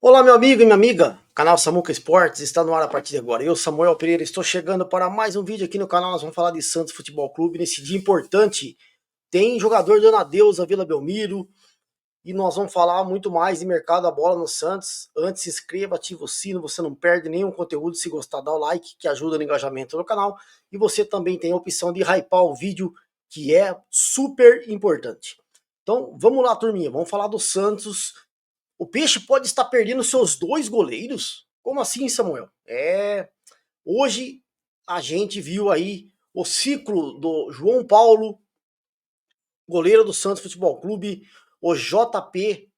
Olá, meu amigo e minha amiga, canal Samuca Esportes está no ar a partir de agora. Eu, Samuel Pereira, estou chegando para mais um vídeo aqui no canal. Nós vamos falar de Santos Futebol Clube nesse dia importante. Tem jogador dando adeus à Vila Belmiro e nós vamos falar muito mais de mercado da bola no Santos. Antes, se inscreva, ative o sino, você não perde nenhum conteúdo. Se gostar, dá o like, que ajuda no engajamento no canal. E você também tem a opção de hypar o vídeo, que é super importante. Então, vamos lá, turminha, vamos falar do Santos. O Peixe pode estar perdendo seus dois goleiros? Como assim, Samuel? Hoje a gente viu aí o ciclo do João Paulo, goleiro do Santos Futebol Clube. O JP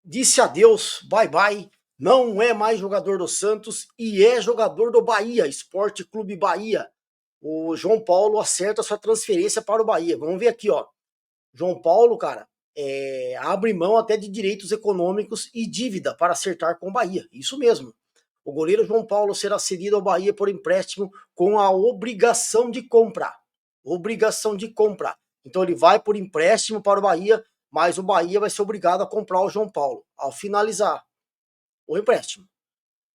disse adeus, bye bye, não é mais jogador do Santos e é jogador do Bahia, Esporte Clube Bahia. O João Paulo acerta sua transferência para o Bahia. Vamos ver aqui, ó. João Paulo, cara, abre mão até de direitos econômicos e dívida para acertar com o Bahia. Isso mesmo. O goleiro João Paulo será cedido ao Bahia por empréstimo com a obrigação de compra. Obrigação de compra. Então ele vai por empréstimo para o Bahia, mas o Bahia vai ser obrigado a comprar o João Paulo ao finalizar o empréstimo.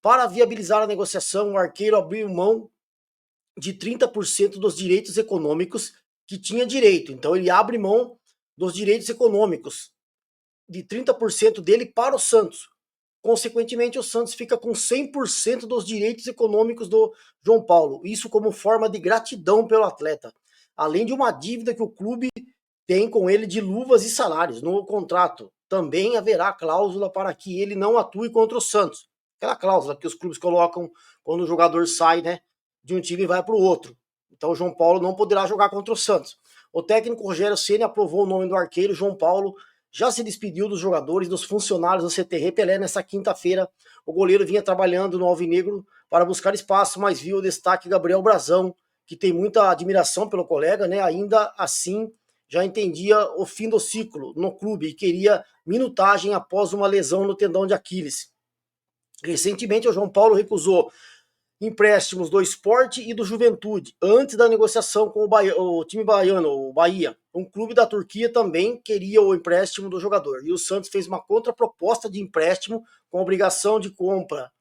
Para viabilizar a negociação, o arqueiro abriu mão de 30% dos direitos econômicos que tinha direito. Então ele abre mão dos direitos econômicos de 30% dele para o Santos. Consequentemente, o Santos fica com 100% dos direitos econômicos do João Paulo. Isso como forma de gratidão pelo atleta. Além de uma dívida que o clube tem com ele de luvas e salários. No contrato também haverá cláusula para que ele não atue contra o Santos. Aquela cláusula que os clubes colocam quando o jogador sai, né, de um time e vai para o outro. Então o João Paulo não poderá jogar contra o Santos. O técnico Rogério Ceni aprovou o nome do arqueiro João Paulo, já se despediu dos jogadores, dos funcionários do CTR Pelé nessa quinta-feira. O goleiro vinha trabalhando no Alvinegro para buscar espaço, mas viu o destaque Gabriel Brazão, que tem muita admiração pelo colega, né? Ainda assim, já entendia o fim do ciclo no clube e queria minutagem após uma lesão no tendão de Aquiles. Recentemente, o João Paulo recusou empréstimos do Sport e do Juventude, antes da negociação com o time baiano, o Bahia. Um clube da Turquia também queria o empréstimo do jogador. E o Santos fez uma contraproposta de empréstimo com obrigação de compra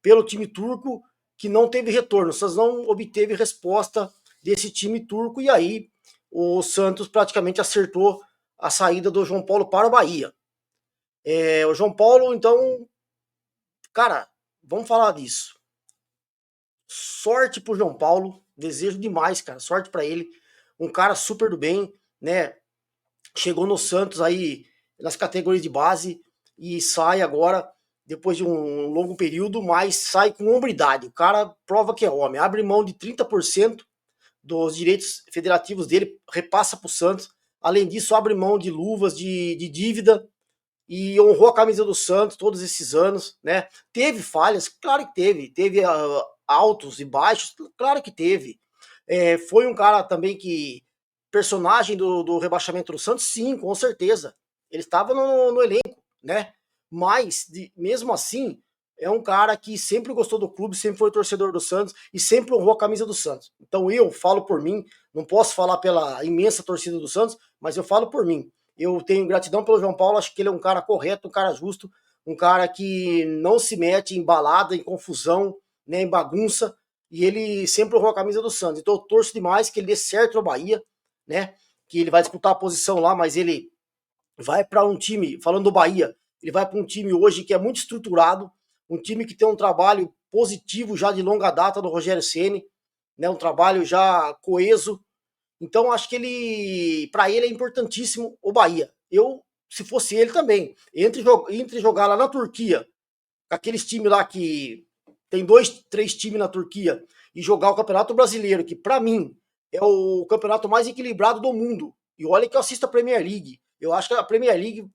pelo time turco, que não teve retorno. O Santos não obteve resposta desse time turco, e aí o Santos praticamente acertou a saída do João Paulo para o Bahia. O João Paulo, então, cara, vamos falar disso. Sorte pro João Paulo, desejo demais, cara, sorte para ele. Um cara super do bem, né? Chegou no Santos aí nas categorias de base e sai agora, depois de um longo período, mas sai com hombridade. O cara prova que é homem, abre mão de 30% dos direitos federativos dele, repassa pro Santos. Além disso, abre mão de luvas, de dívida, e honrou a camisa do Santos todos esses anos, né? Teve falhas, claro que teve. Teve altos e baixos, claro que teve. Foi um cara também que, personagem do rebaixamento do Santos, sim, com certeza. Ele estava no elenco, né? Mas, mesmo assim, é um cara que sempre gostou do clube, sempre foi torcedor do Santos e sempre honrou a camisa do Santos. Então eu falo por mim, não posso falar pela imensa torcida do Santos, mas eu falo por mim. Eu tenho gratidão pelo João Paulo, acho que ele é um cara correto, um cara justo, um cara que não se mete em balada, em confusão, né, em bagunça, e ele sempre honrou a camisa do Santos. Então eu torço demais que ele dê certo no Bahia, né, que ele vai disputar a posição lá, mas ele vai para um time, falando do Bahia, ele vai para um time hoje que é muito estruturado, um time que tem um trabalho positivo já de longa data do Rogério Ceni, né, um trabalho já coeso. Então acho que ele, para ele é importantíssimo o Bahia. Eu, se fosse ele também, entre jogar lá na Turquia, com aqueles times lá que tem 2, 3 times na Turquia, e jogar o Campeonato Brasileiro, que para mim é o campeonato mais equilibrado do mundo. E olha que eu assisto a Premier League. Eu acho que a Premier League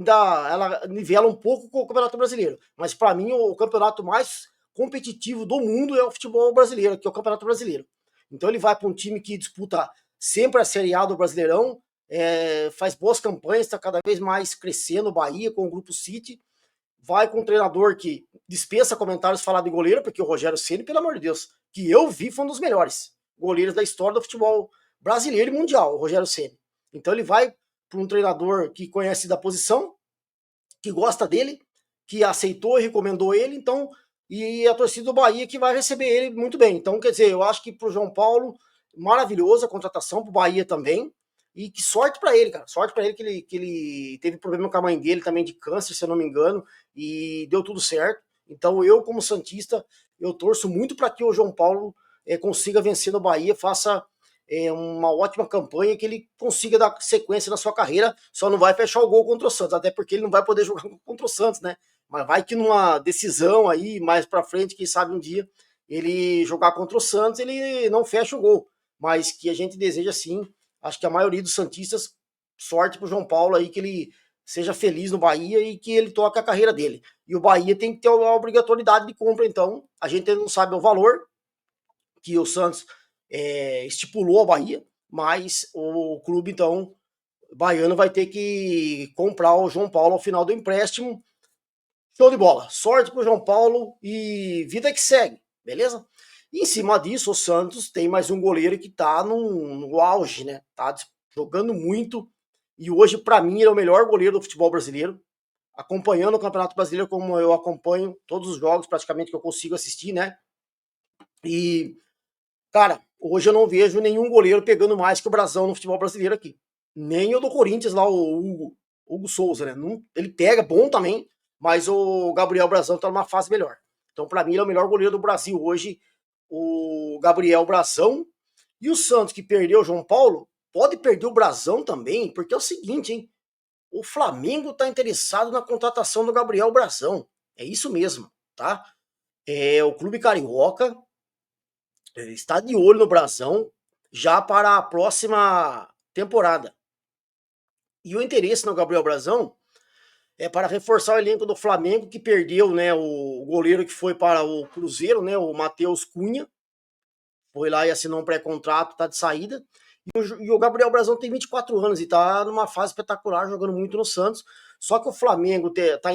ela nivela um pouco com o Campeonato Brasileiro. Mas para mim o campeonato mais competitivo do mundo é o futebol brasileiro, que é o Campeonato Brasileiro. Então ele vai para um time que disputa sempre a Série A do Brasileirão, faz boas campanhas, está cada vez mais crescendo o Bahia com o Grupo City. Vai com um treinador que dispensa comentários falar de goleiro, porque o Rogério Ceni, pelo amor de Deus, que eu vi, foi um dos melhores goleiros da história do futebol brasileiro e mundial, o Rogério Ceni. Então ele vai para um treinador que conhece da posição, que gosta dele, que aceitou e recomendou ele, então, e a torcida do Bahia que vai receber ele muito bem. Então, quer dizer, eu acho que pro João Paulo, maravilhosa a contratação, pro Bahia também. E que sorte para ele, cara. Sorte para ele que ele teve problema com a mãe dele também de câncer, se eu não me engano, e deu tudo certo. Então, eu, como Santista, eu torço muito para que o João Paulo consiga vencer no Bahia, faça uma ótima campanha, que ele consiga dar sequência na sua carreira, só não vai fechar o gol contra o Santos, até porque ele não vai poder jogar contra o Santos, né? Mas vai que numa decisão aí, mais pra frente, quem sabe um dia, ele jogar contra o Santos, ele não fecha o gol. Mas que a gente deseja sim, acho que a maioria dos Santistas, sorte pro João Paulo aí, que ele seja feliz no Bahia e que ele toque a carreira dele. E o Bahia tem que ter a obrigatoriedade de compra, então, a gente não sabe o valor que o Santos estipulou a Bahia, mas o clube, então, baiano vai ter que comprar o João Paulo ao final do empréstimo. Show de bola. Sorte pro João Paulo e vida que segue, beleza? E em cima disso, o Santos tem mais um goleiro que tá no auge, né? Tá jogando muito. E hoje, para mim, ele é o melhor goleiro do futebol brasileiro. Acompanhando o Campeonato Brasileiro, como eu acompanho todos os jogos praticamente que eu consigo assistir, né? E, cara, hoje eu não vejo nenhum goleiro pegando mais que o Brasão no futebol brasileiro aqui. Nem o do Corinthians lá, o Hugo Souza, né? Não, ele pega bom também, mas o Gabriel Brazão tá numa fase melhor. Então, para mim, ele é o melhor goleiro do Brasil hoje, o Gabriel Brazão. E o Santos, que perdeu o João Paulo, pode perder o Brazão também, porque é o seguinte, hein? O Flamengo tá interessado na contratação do Gabriel Brazão. É isso mesmo, tá? O Clube Carioca está de olho no Brazão já para a próxima temporada. E o interesse no Gabriel Brazão é para reforçar o elenco do Flamengo, que perdeu, né, o goleiro que foi para o Cruzeiro, né, o Matheus Cunha. Foi lá e assinou um pré-contrato, tá de saída. E o Gabriel Brazão tem 24 anos e tá numa fase espetacular, jogando muito no Santos. Só que o Flamengo tá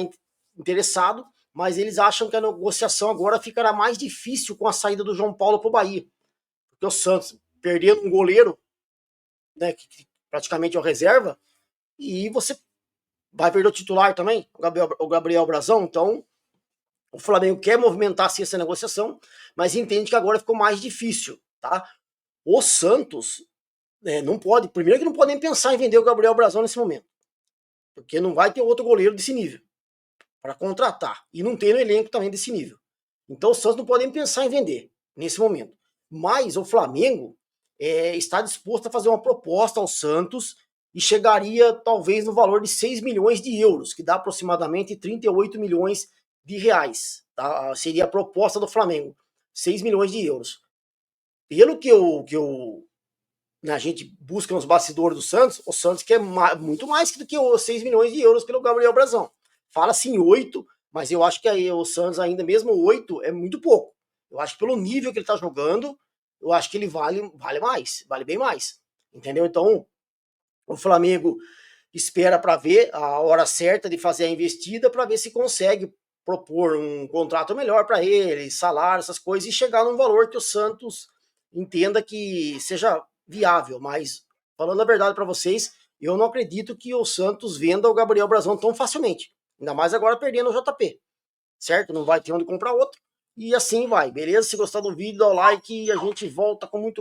interessado, mas eles acham que a negociação agora ficará mais difícil com a saída do João Paulo para o Bahia. Porque o Santos perdendo um goleiro, né, que praticamente é o reserva, e você vai perder o titular também, o Gabriel Brazão. Então, o Flamengo quer movimentar sim essa negociação, mas entende que agora ficou mais difícil, tá? O Santos não pode, primeiro que não pode nem pensar em vender o Gabriel Brazão nesse momento, porque não vai ter outro goleiro desse nível para contratar, e não tem no elenco também desse nível. Então o Santos não pode nem pensar em vender nesse momento. Mas o Flamengo está disposto a fazer uma proposta ao Santos e chegaria talvez no valor de 6 milhões de euros, que dá aproximadamente 38 milhões de reais. Tá? Seria a proposta do Flamengo, 6 milhões de euros. Pelo que a gente busca nos bastidores do Santos, o Santos quer muito mais do que os 6 milhões de euros pelo Gabriel Brazão. Fala-se em 8, mas eu acho que aí o Santos ainda mesmo 8 é muito pouco. Eu acho que pelo nível que ele tá jogando, eu acho que ele vale mais, vale bem mais. Entendeu? Então, o Flamengo espera para ver a hora certa de fazer a investida, para ver se consegue propor um contrato melhor para ele, salário, essas coisas, e chegar num valor que o Santos entenda que seja viável. Mas, falando a verdade para vocês, eu não acredito que o Santos venda o Gabriel Brazão tão facilmente. Ainda mais agora perdendo o JP. Certo? Não vai ter onde comprar outro. E assim vai, beleza? Se gostar do vídeo, dá o like e a gente volta com muito